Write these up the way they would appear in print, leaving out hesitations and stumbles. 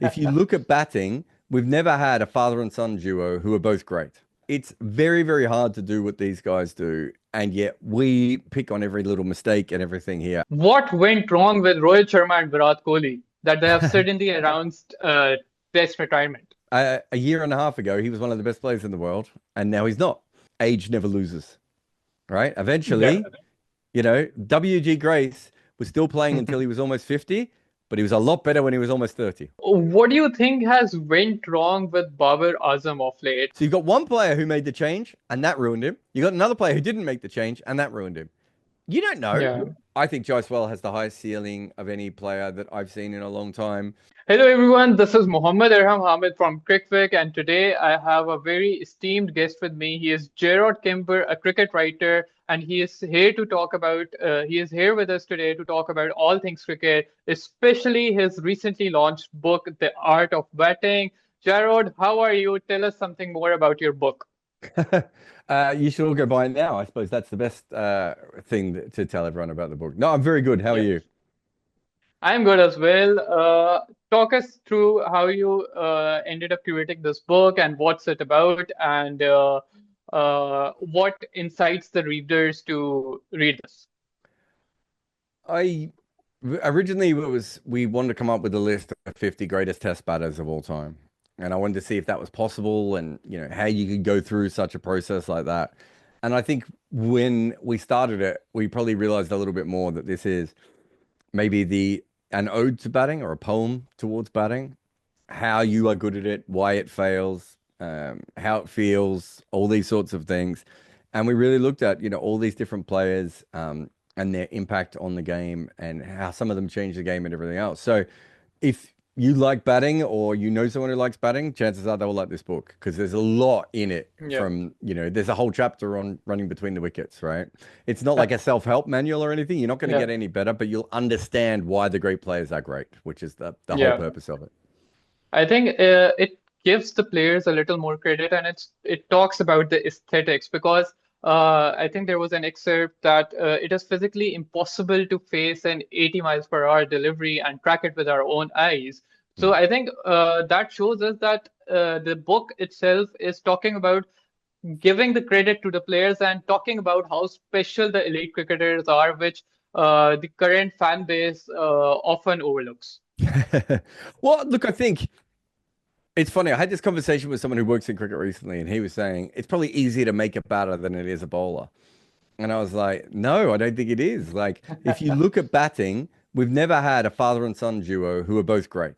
if you look at batting, we've never had a father and son duo who are both great. It's very, very hard to do what these guys do, and yet we pick on every little mistake and everything here. What went wrong with Rohit Sharma and Virat Kohli that they have suddenly announced Test retirement? A year and a half ago, he was one of the best players in the world, and now he's not. Age never loses, right? Yeah. Eventually, WG Grace was still playing until he was almost 50, but he was a lot better when he was almost 30. What do you think has went wrong with Babar Azam of late? So you've got one player who made the change, and that ruined him. You got another player who didn't make the change, and that ruined him. You don't know. Yeah. I think Jaiswal has the highest ceiling of any player that I've seen in a long time. Hello everyone, this is Mohammad Erham Hamid from Cricwick, and today I have a very esteemed guest with me. He is Jarrod Kimber, a cricket writer, and he is here to talk about. He is here with us today to talk about all things cricket, especially his recently launched book, The Art of Batting. Jarrod, how are you? Tell us something more about your book. You should all go buy it now. I suppose that's the best thing to tell everyone about the book. No, I'm very good. How are Yeah. you? I'm good as well. Talk us through how you ended up curating this book and what's it about, and what incites the readers to read this. I originally we wanted to come up with a list of 50 greatest test batters of all time. And I wanted to see if that was possible and how you could go through such a process like that. And I think when we started it, we probably realized a little bit more that this is maybe the an ode to batting or a poem towards batting, how you are good at it, why it fails, how it feels, all these sorts of things. And we really looked at, all these different players, and their impact on the game and how some of them change the game and everything else. So if you like batting or you know someone who likes batting, chances are they will like this book because there's a lot in it Yeah. from, there's a whole chapter on running between the wickets, right? It's not like a self-help manual or anything. You're not going to Yeah. get any better, but you'll understand why the great players are great, which is the whole Yeah. purpose of it. I think it gives the players a little more credit, and it talks about the aesthetics because I think there was an excerpt that it is physically impossible to face an 80 miles per hour delivery and track it with our own eyes. So Mm. I think that shows us that the book itself is talking about giving the credit to the players and talking about how special the elite cricketers are, which the current fan base often overlooks. Well, look, I think it's funny. I had this conversation with someone who works in cricket recently, and he was saying it's probably easier to make a batter than it is a bowler. And I was like, no, I don't think it is. Like, if you look at batting, we've never had a father and son duo who are both great,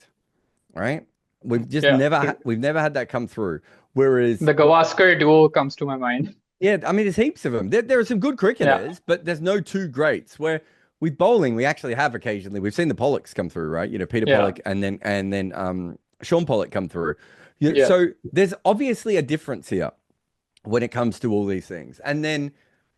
right? Yeah. We've never had that come through. Whereas, The Gavaskar duo comes to my mind. yeah, I mean, there's heaps of them. There are some good Yeah, cricketers, but there's no two greats. Where with bowling, we actually have occasionally. We've seen the Pollocks come through, right? Peter yeah, Pollock and then Sean Pollock come through. yeah, So there's obviously a difference here when it comes to all these things. And then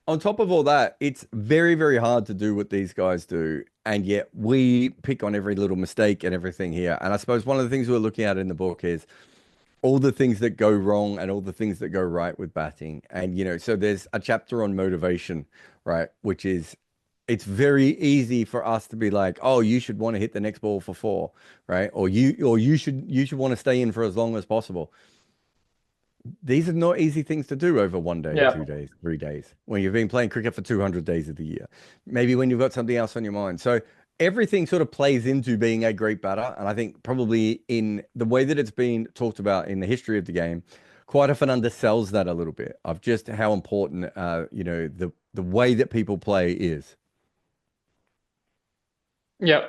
on top of all that, it's very, very hard to do what these guys do. And yet we pick on every little mistake and everything here. And I suppose one of the things we're looking at in the book is all the things that go wrong and all the things that go right with batting. And, so there's a chapter on motivation, right? Which is, it's very easy for us to be like, oh, you should want to hit the next ball for four, right? Or you should want to stay in for as long as possible. These are not easy things to do over 1 day, yeah, 2 days, 3 days, when you've been playing cricket for 200 days of the year. Maybe when you've got something else on your mind. So everything sort of plays into being a great batter. And I think probably in the way that it's been talked about in the history of the game, quite often undersells that a little bit of just how important, the way that people play is. yeah.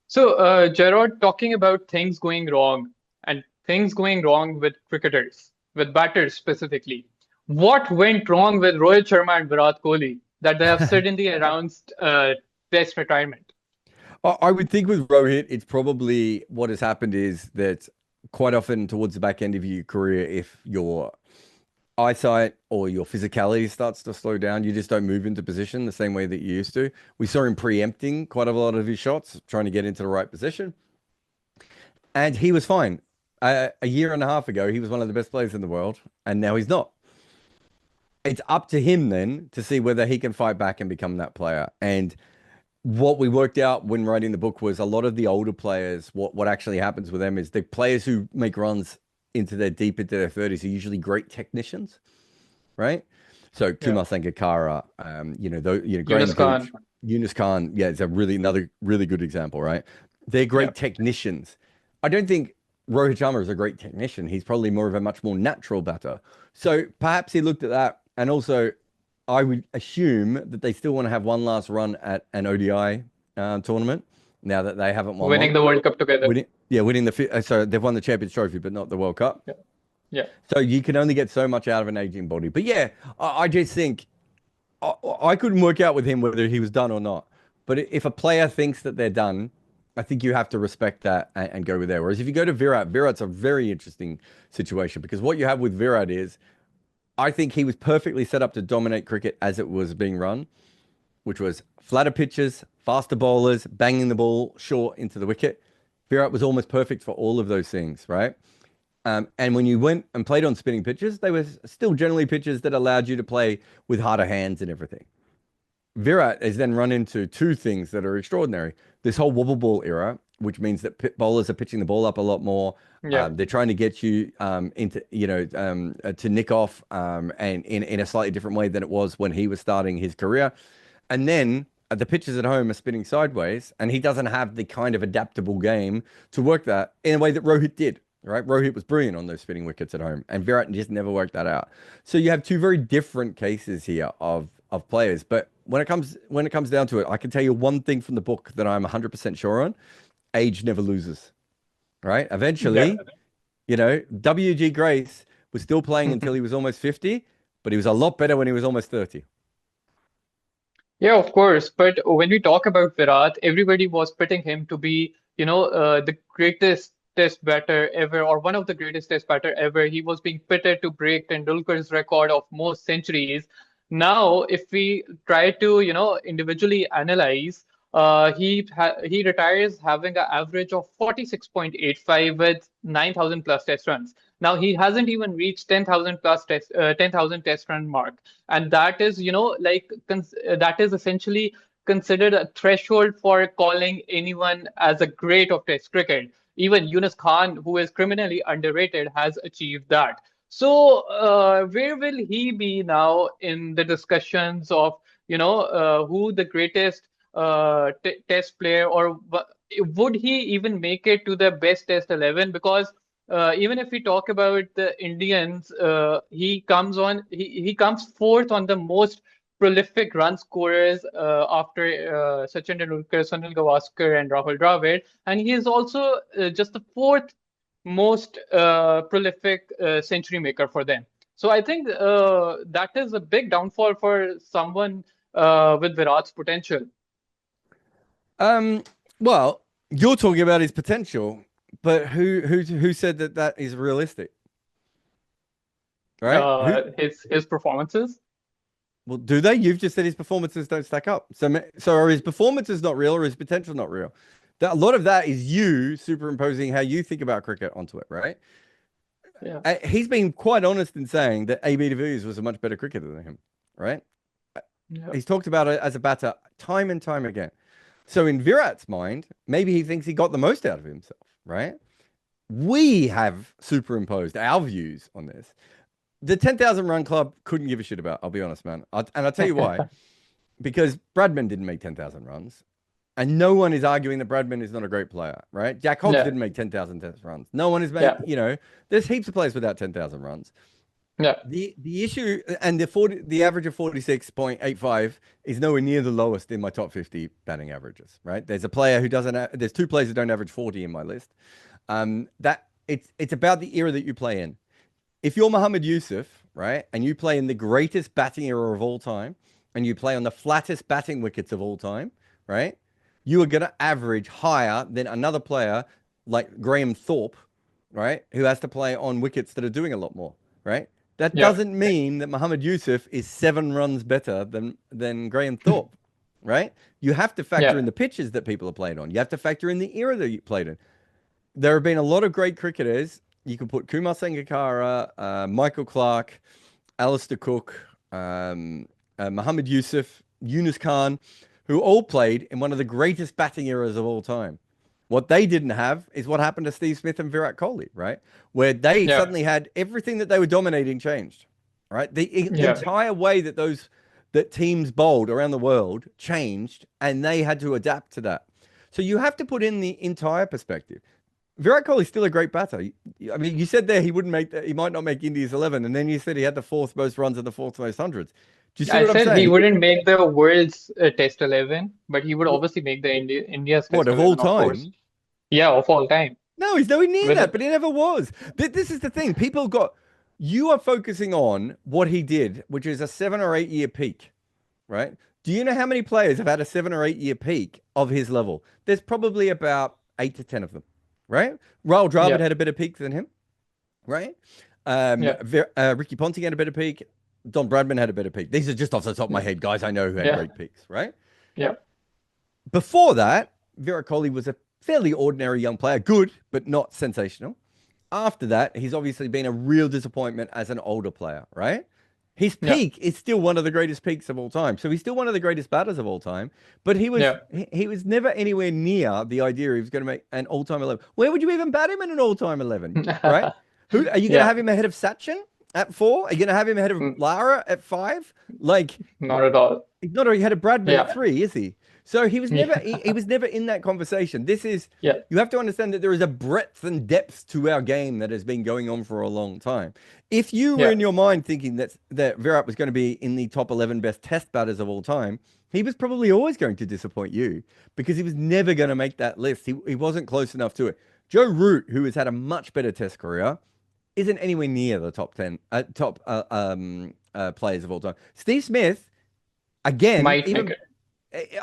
So, Gerard, talking about things going wrong and things going wrong with cricketers, with batters specifically. What went wrong with Rohit Sharma and Virat Kohli that they have suddenly announced Test retirement? I would think with Rohit, it's probably what has happened is that quite often towards the back end of your career, if your eyesight or your physicality starts to slow down, you just don't move into position the same way that you used to. We saw him preempting quite a lot of his shots, trying to get into the right position, and he was fine. A year and a half ago, he was one of the best players in the world, and now he's not. It's up to him then to see whether he can fight back and become that player. And what we worked out when writing the book was a lot of the older players, what actually happens with them is the players who make runs deep into their 30s are usually great technicians, right? So Yeah. Kumar Sangakkara, Yunus Graham Khan. Gooch, Yunus Khan, yeah, it's a really another really good example, right? They're Yeah. great technicians. I don't think Rohit Sharma is a great technician. He's probably more of a much more natural batter. So perhaps he looked at that, and also I would assume that they still want to have one last run at an ODI tournament now that they haven't won Winning one. the World Cup together. Winning so they've won the Champions Trophy, but not the World Cup. Yeah. Yeah. So you can only get so much out of an aging body. But yeah, I just think I couldn't work out with him whether he was done or not. But if a player thinks that they're done, I think you have to respect that and go with there. Whereas if you go to Virat, Virat's a very interesting situation because what you have with Virat is I think he was perfectly set up to dominate cricket as it was being run, which was flatter pitches, faster bowlers, banging the ball short into the wicket. Virat was almost perfect for all of those things, right? And when you went and played on spinning pitches, they were still generally pitches that allowed you to play with harder hands and everything. Virat has then run into two things that are extraordinary. This whole wobble ball era, which means that bowlers are pitching the ball up a lot more. Yeah. They're trying to get you to nick off and in a slightly different way than it was when he was starting his career. And then the pitches at home are spinning sideways, and he doesn't have the kind of adaptable game to work that in a way that Rohit did. Right, Rohit was brilliant on those spinning wickets at home, and Virat just never worked that out. So you have two very different cases here of players. But when it comes down to it, I can tell you one thing from the book that I'm 100% sure on: age never loses. Right? Yeah. Eventually, WG Grace was still playing until he was almost 50, but he was a lot better when he was almost 30. Yeah, of course. But when we talk about Virat, everybody was pitting him to be, the greatest test batter ever, or one of the greatest test batter ever. He was being pitted to break Tendulkar's record of most centuries. Now, if we try to, individually analyze, he retires having an average of 46.85 with 9,000 plus test runs. Now he hasn't even reached 10,000 plus 10,000 test run mark, and that is that is essentially considered a threshold for calling anyone as a great of test cricket. Even Yunus Khan, who is criminally underrated, has achieved that. So where will he be now in the discussions of who the greatest test player, or would he even make it to the best test 11? Because even if we talk about the Indians, he comes fourth on the most prolific run scorers after Sachin Tendulkar, Sunil Gavaskar, and Rahul Dravid, and he is also just the fourth most prolific century maker for them. So I think that is a big downfall for someone with Virat's potential. Um, well, you're talking about his potential, but who said that that is realistic, right? His performances. Well, do they? You've just said his performances don't stack up. So are his performances not real, or his potential not real? A lot of that is you superimposing how you think about cricket onto it, right? Yeah. He's been quite honest in saying that AB de Villiers was a much better cricketer than him, right? Yeah. He's talked about it as a batter time and time again. So in Virat's mind, maybe he thinks he got the most out of himself, right? We have superimposed our views on this. The 10,000 run club couldn't give a shit about, I'll be honest, man. And I'll tell you why. Because Bradman didn't make 10,000 runs. And no one is arguing that Bradman is not a great player, right? Jack Hodge Yeah. didn't make 10,000 test runs. No one is Yeah. making, there's heaps of players without 10,000 runs. Yeah. The issue and the average of 46.85 is nowhere near the lowest in my top 50 batting averages, right? There's a player who doesn't there's two players who don't average 40 in my list. That it's about the era that you play in. If you're Mohammad Yusuf, right, and you play in the greatest batting era of all time, and you play on the flattest batting wickets of all time, right, you are going to average higher than another player like Graham Thorpe, right, who has to play on wickets that are doing a lot more, right? That Yeah. doesn't mean that Mohammad Yusuf is 7 runs better than Graham Thorpe, right? You have to factor Yeah. in the pitches that people are playing on. You have to factor in the era that you played in. There have been a lot of great cricketers. You can put Kumar Sangakkara, Michael Clarke, Alistair Cook, Mohammad Yusuf, Yunus Khan, who all played in one of the greatest batting eras of all time. What they didn't have is what happened to Steve Smith and Virat Kohli, right? Where they Yeah. suddenly had everything that they were dominating changed, right? The Yeah. entire way that that teams bowled around the world changed, and they had to adapt to that. So you have to put in the entire perspective. Virat Kohli's still a great batter. I mean, you said there he wouldn't make that, he might not make India's 11, and then you said he had the fourth most runs and the fourth most hundreds. Do you see I what I'm said he saying? wouldn't make the world's Test 11, but he would What, obviously make the India's what Test of all 11, of course. time? Yeah, of all time. No, he's nowhere near With that, it. but he never was. This is the thing. You are focusing on what he did, which is a 7 or 8 year peak, right? Do you know how many players have had a 7 or 8 year peak of his level? There's probably about 8 to 10 of them, right? Rahul Dravid Yeah. had a better peak than him, right? Yeah. Ricky Ponting had a better peak. Don Bradman had a better peak. These are just off the top of my Yeah. head, guys I know who had Yeah. great peaks, right? Yeah. Before that, Virat Kohli was a fairly ordinary young player, good, but not sensational. After that, he's obviously been a real disappointment as an older player, right? His Yeah. peak is still one of the greatest peaks of all time. So he's still one of the greatest batters of all time, but Yeah. he was never anywhere near the idea he was going to make an all-time 11. Where would you even bat him in an all-time 11, right? Who are you going to Yeah. have him ahead of Sachin at 4? Are you going to have him ahead of Mm, Lara at 5? Like not at all. he's not already had a Bradman at Yeah. 3, is he? So he Yeah. was never in that conversation. Yeah. You have to understand that there is a breadth and depth to our game that has been going on for a long time. If you were Yeah. in your mind thinking that Virat was going to be in the top 11 best test batters of all time, he was probably always going to disappoint you because he was never going to make that list. He wasn't close enough to it. Joe Root, who has had a much better test career, isn't anywhere near the top 10 players of all time. Steve Smith, again, Might make even it.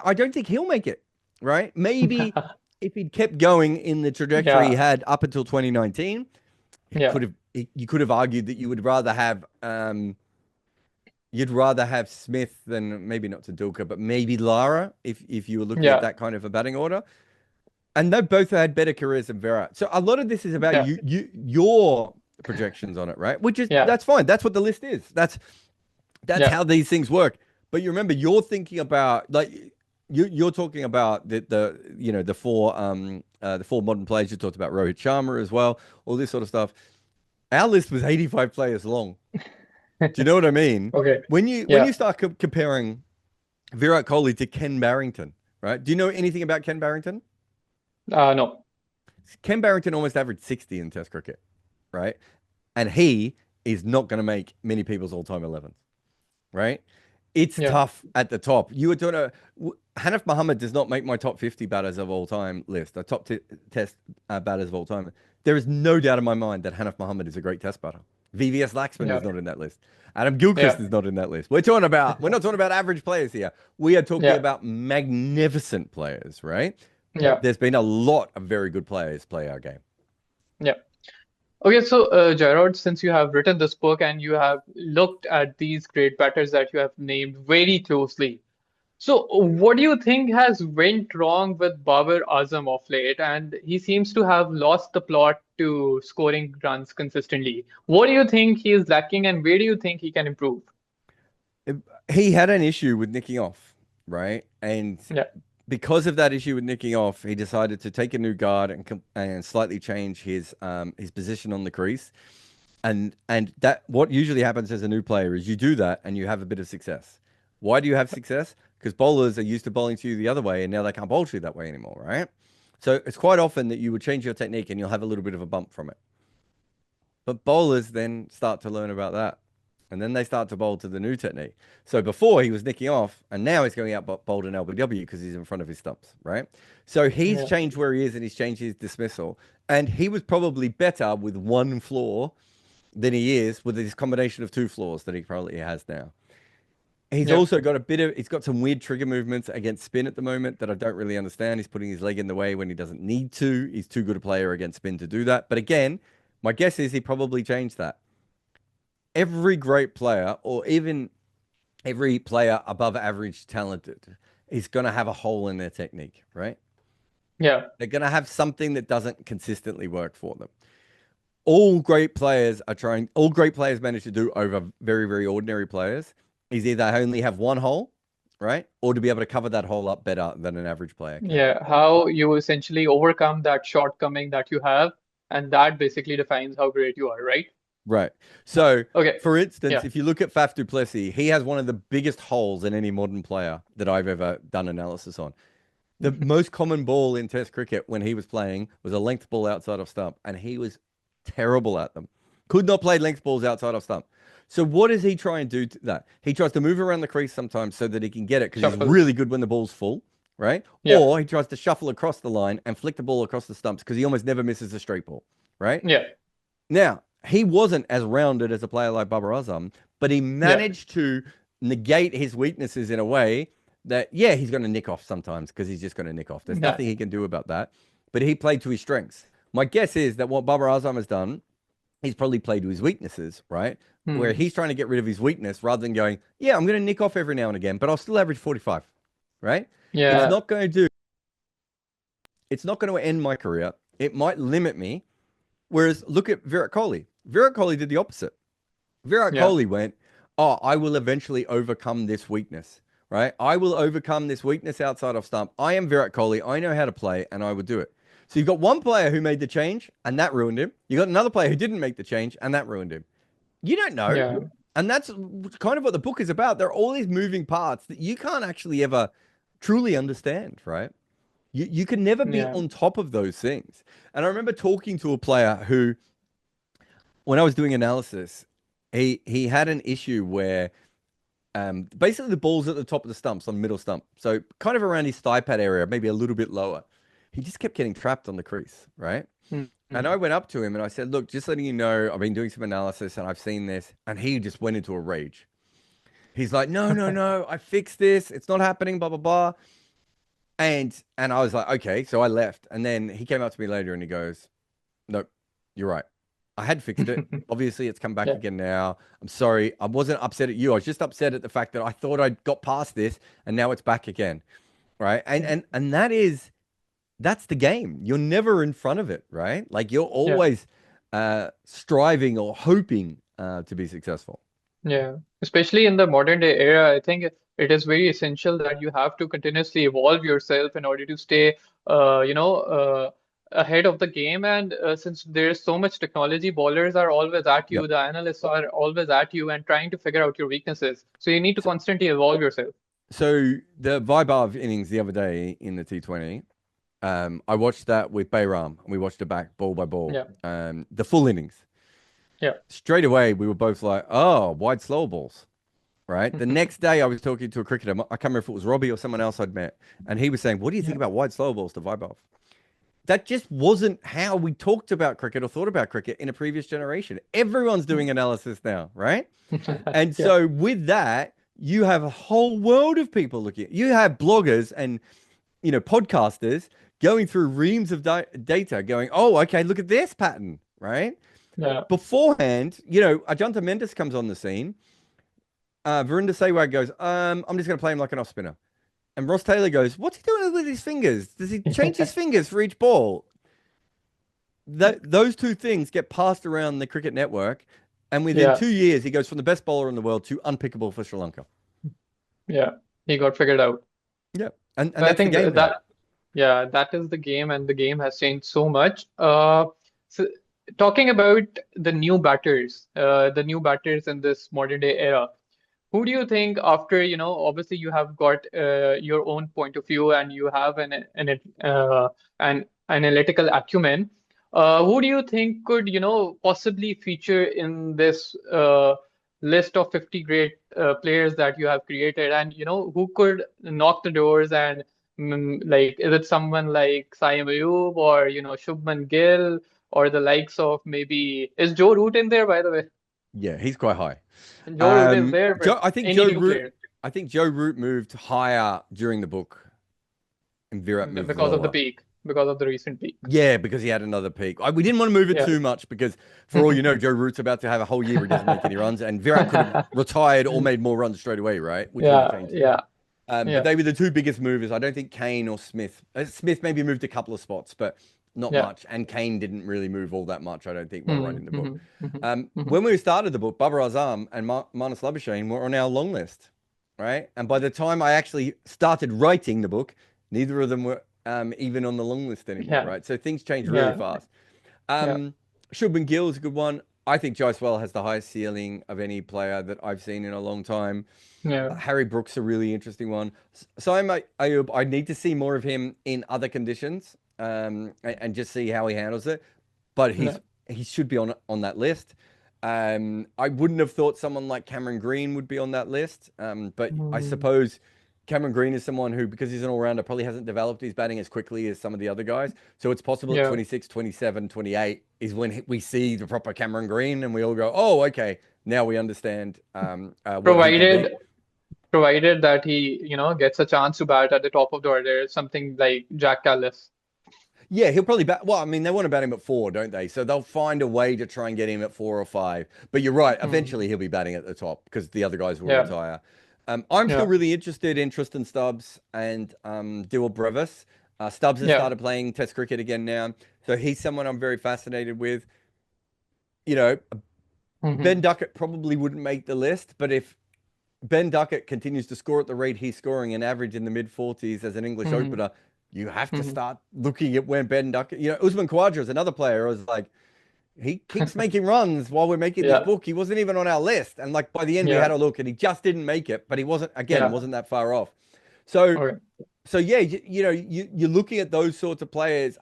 I don't think he'll make it, right? Maybe if he'd kept going in the trajectory he Yeah. had up until 2019, Yeah. you could have argued that you'd rather have Smith than maybe not Tendulkar, but maybe Lara if you were looking at Yeah. that kind of a batting order. And they both had better careers than Virat. So a lot of this is about Yeah. your projections on it, right? Which is Yeah. that's fine. That's what the list is. That's Yeah. how these things work. But you remember, you're thinking about like you're talking about the four modern players. You talked about Rohit Sharma as well, all this sort of stuff. Our list was 85 players long. Do you know what I mean? Okay. When you Yeah. start comparing Virat Kohli to Ken Barrington, right? Do you know anything about Ken Barrington? No. Ken Barrington almost averaged 60 in Test cricket, right? And he is not going to make many people's all-time 11s, right? It's Yeah. tough at the top. You were doing Hanif Muhammad does not make my top 50 batters of all time list, a top test batters of all time. There is no doubt in my mind that Hanif Muhammad is a great test batter. VVS Laxman Yeah. is not in that list. Adam Gilchrist Yeah. is not in that list. We're not talking about average players here. We are talking Yeah. about magnificent players, right? Yeah. There's been a lot of very good players play our game. Yeah. Okay, so Jarrod, since you have written this book and you have looked at these great batters that you have named very closely, so what do you think has went wrong with Babar Azam of late? And he seems to have lost the plot to scoring runs consistently. What do you think he is lacking, and where do you think he can improve? He had an issue with nicking off, right? And Yeah, because of that issue with nicking off, he decided to take a new guard and slightly change his position on the crease. And that what usually happens as a new player is you do that and you have a bit of success. Why do you have success? Because bowlers are used to bowling to you the other way, and now they can't bowl to you that way anymore, right? So it's quite often that you would change your technique and you'll have a little bit of a bump from it. But bowlers then start to learn about that. And then they start to bowl to the new technique. So before he was nicking off, and now he's going out bowled an LBW because he's in front of his stumps, right? So he's yeah, changed where he is and he's changed his dismissal. And he was probably better with one flaw than he is with his combination of two flaws that he probably has now. He's yeah, also got he's got some weird trigger movements against spin at the moment that I don't really understand. He's putting his leg in the way when he doesn't need to. He's too good a player against spin to do that. But again, my guess is he probably changed that. Every great player, or even every player above average talented, is going to have a hole in their technique, right? yeah, They're going to have something that doesn't consistently work for them. All great players manage to do over very, very ordinary players is either only have one hole right? Or to be able to cover that hole up better than an average player can. Yeah, how you essentially overcome that shortcoming that you have, and that basically defines how great you are, right? Right. So, Okay. for instance, Yeah. if you look at Faf du Plessis, he has one of the biggest holes in any modern player that I've ever done analysis on. The most common ball in Test cricket when he was playing was a length ball outside of stump, and he was terrible at them. Could not play length balls outside of stump. So what does he try and do to that? He tries to move around the crease sometimes so that he can get it because he's Shuffle. really good when the ball's full, right? Yeah. Or he tries to shuffle across the line and flick the ball across the stumps because he almost never misses a straight ball, right? Yeah. Now, he wasn't as rounded as a player like Babar Azam, but he Yeah. managed to negate his weaknesses in a way that, yeah, he's going to nick off sometimes because he's just going to nick off. There's Yeah. nothing he can do about that. But he played to his strengths. My guess is that what Babar Azam has done, he's probably played to his weaknesses, right? Where Hmm. he's trying to get rid of his weakness rather than going, yeah, I'm going to nick off every now and again, but I'll still average 45, right? It's Yeah. not going to do, it's not going to end my career. It might limit me. Whereas look at Virat Kohli. Virat Kohli did the opposite. Virat Yeah. Kohli went, oh, I will eventually overcome this weakness, right? I will overcome this weakness outside of stump. I am Virat Kohli. I know how to play and I will do it. So you've got one player who made the change and that ruined him. You got another player who didn't make the change and that ruined him. You don't know. Yeah. And that's kind of what the book is about. There are all these moving parts that you can't actually ever truly understand, right? You can never be Yeah. on top of those things. And I remember talking to a player who, when I was doing analysis, he had an issue where basically the ball's at the top of the stumps on middle stump, so kind of around his thigh pad area, maybe a little bit lower. He just kept getting trapped on the crease, right? And I Hmm. went up to him and I said, "Look, just letting you know, I've been doing some analysis and I've seen this." And he just went into a rage. He's like, "No, no, no, I fixed this. It's not happening." Blah blah blah. And I was like, "Okay." So I left, and then he came up to me later and he goes, "Nope, you're right. I had fixed it. Obviously, it's come back Yeah. again now. I'm sorry. I wasn't upset at you. I was just upset at the fact that I thought I got past this and now it's back again. Right. And that's the game. You're never in front of it, right? Like you're Yeah. always striving or hoping to be successful. Yeah, especially in the modern day era, I think it is very essential that you have to continuously evolve yourself in order to stay, ahead of the game. And since there's so much technology, bowlers are always at you, Yep. the analysts are always at you and trying to figure out your weaknesses. So you need to So, constantly evolve yourself. so the Vibe innings the other day in the T20, I watched that with Bayram. We watched it back ball by ball, Yeah, the full innings. yeah, Straight away, we were both like, oh, wide slow balls. Right. The next day, I was talking to a cricketer. I can't remember if it was Robbie or someone else I'd met. And he was saying, what do you think yeah, about wide slow balls to vibe off? That just wasn't how we talked about cricket or thought about cricket in a previous generation. Everyone's doing analysis now. Right. And yeah, so with that, you have a whole world of people looking. You have bloggers and, podcasters going through reams of data going, oh, okay, look at this pattern. Right. yeah, Beforehand, Ajanta Mendes comes on the scene. Verinder Sehwag goes, I'm just going to play him like an off spinner. And Ross Taylor goes, what's he doing with his fingers? Does he change his fingers for each ball? Those two things get passed around the cricket network. And within yeah, 2 years, he goes from the best bowler in the world to unpickable for Sri Lanka. yeah. He got figured out. Yeah. And So I that's the think game now. that, yeah, that is the game, and the game has changed so much. So talking about the new batters in this modern day era, who do you think after, obviously you have got your own point of view and you have an analytical acumen. Who do you think could, possibly feature in this list of 50 great players that you have created, and, who could knock the doors and like, is it someone like Saim Ayub or, Shubman Gill or the likes of, maybe, is Joe Root in there, by the way? Yeah, he's quite high. Joe Root is there, but Joe, I think any Joe new Root, player. I think Joe Root moved higher during the book, and Virat moved Because of the lower. peak, because of the recent peak. Yeah, because he had another peak. We didn't want to move it Yeah. too much because, for all you know, Joe Root's about to have a whole year where he doesn't make any runs, and Virat could have retired or made more runs straight away, right? Which would have Yeah, changed it. yeah, But yeah, they were the two biggest movers. I don't think Kane or Smith. Smith maybe moved a couple of spots, but not yeah. much. And Kane didn't really move all that much, I don't think, while Hmm, writing the book. hmm, hmm, hmm. When we started the book, Babar Azam and Marnus Labuschagne were on our long list. right? And by the time I actually started writing the book, neither of them were even on the long list anymore, Yeah, right? So things change really yeah, fast. yeah, Um, Shubman Gill is a good one. I think Jaiswal has the highest ceiling of any player that I've seen in a long time. yeah, Harry Brooks a really interesting one. Simon Ayub, I need to see more of him in other conditions, and just see how he handles it. But yeah. he should be on that list. I wouldn't have thought someone like Cameron Green would be on that list. But I Mm, suppose Cameron Green is someone who, because he's an all-rounder, probably hasn't developed his batting as quickly as some of the other guys. So it's possible at yeah. 26, 27, 28 is when we see the proper Cameron Green and we all go, oh, okay, now we understand what he can be. Provided provided that he, gets a chance to bat at the top of the order, something like Jack Callis. Yeah, he'll probably bat. Well, I mean, they want to bat him at four, don't they? So they'll find a way to try and get him at 4 or 5. But you're right. Mm, Eventually, he'll be batting at the top because the other guys will yeah, retire. I'm still yeah, really interested in Tristan Stubbs and Dewar Brevis. Stubbs has yeah. started playing Test cricket again now, so he's someone I'm very fascinated with. You know, Ben Hmm. Duckett probably wouldn't make the list, but if Ben Duckett continues to score at the rate he's scoring, an average in the mid 40s as an English Hmm. opener, you have to Hmm. start looking at when Ben Duckett, Usman Khawaja is another player. I was like, he keeps making runs while we're making this Yeah, book. He wasn't even on our list. And like by the end, we yeah, had a look and he just didn't make it, but he wasn't, again, yeah. wasn't that far off. So, Okay. so yeah, you're looking at those sorts of players.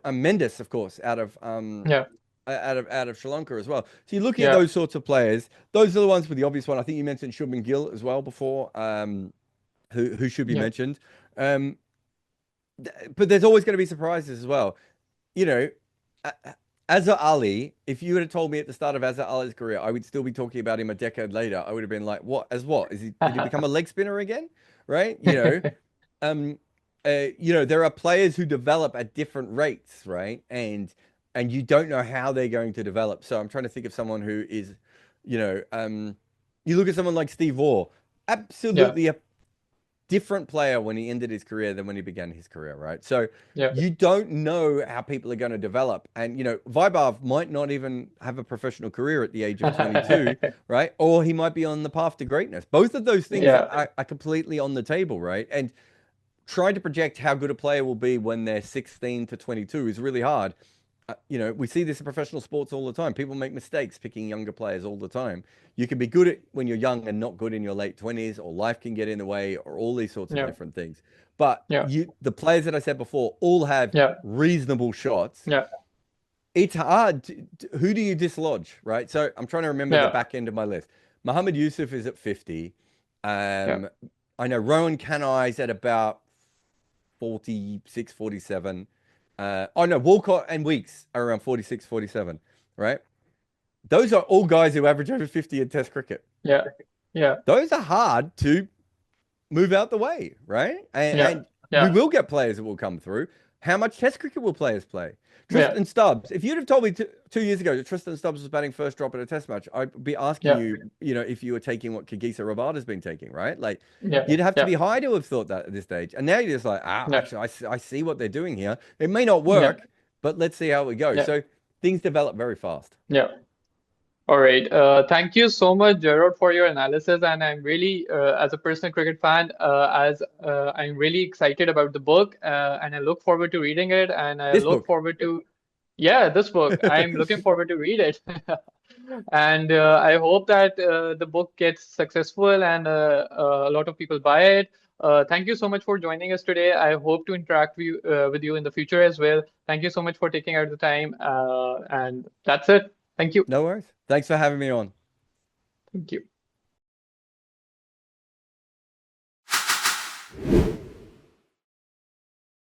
Mendes, of course, Yeah, out of Sri Lanka as well. So you're looking at yeah, those sorts of players. Those are the ones with the obvious one. I think you mentioned Shubman Gill as well before, who should be yeah. mentioned. Um, but there's always going to be surprises as well. You know, Azhar Ali. If you would have told me at the start of Azhar Ali's career, I would still be talking about him a decade later. I would have been like, "What? As what? Did he become a leg spinner again?" Right? Um, there are players who develop at different rates, right? And you don't know how they're going to develop. So I'm trying to think of someone who is, you know, you look at someone like Steve Waugh, Yeah, absolutely a different player when he ended his career than when he began his career, right? So yeah. you don't know how people are going to develop. And, Vibar might not even have a professional career at the age of 22, right? Or he might be on the path to greatness. Both of those things Yeah, are completely on the table, right? And trying to project how good a player will be when they're 16 to 22 is really hard. We see this in professional sports all the time. People make mistakes picking younger players all the time. You can be good at when you're young and not good in your late 20s, or life can get in the way, or all these sorts of yeah, different things. But yeah, the players that I said before all have yeah, reasonable shots. yeah, It's hard. Who do you dislodge, right? So I'm trying to remember the yeah, back end of my list. Muhammad Yusuf is at 50. yeah, Um, I know Rowan Kanai's at about 46, 47. Oh no, Walcott and Weeks are around 46, 47, right? Those are all guys who average over 50 in Test cricket. yeah, yeah, Those are hard to move out the way, right? yeah, And we yeah, will get players that will come through. How much Test cricket will players play? yeah, Tristan Stubbs. If you'd have told me 2 years ago that Tristan Stubbs was batting first drop at a Test match, I'd be asking yeah, you, if you were taking what Kagisa Rabada's been taking, right? Like, yeah, you'd have to yeah, be high to have thought that at this stage. And now you're just like, yeah, actually, I see what they're doing here. It may not yeah, work, but let's see how it goes. yeah, So things develop very fast. yeah. All right. Thank you so much, Jarrod, for your analysis. And I'm really, as a personal cricket fan, as I'm really excited about the book, and I look forward to reading it. And I This look book. forward to, yeah, this book. I'm looking forward to read it. And I hope that the book gets successful and a lot of people buy it. Thank you so much for joining us today. I hope to interact with you in the future as well. Thank you so much for taking out the time. And that's it. Thank you. No worries. Thanks for having me on. Thank you.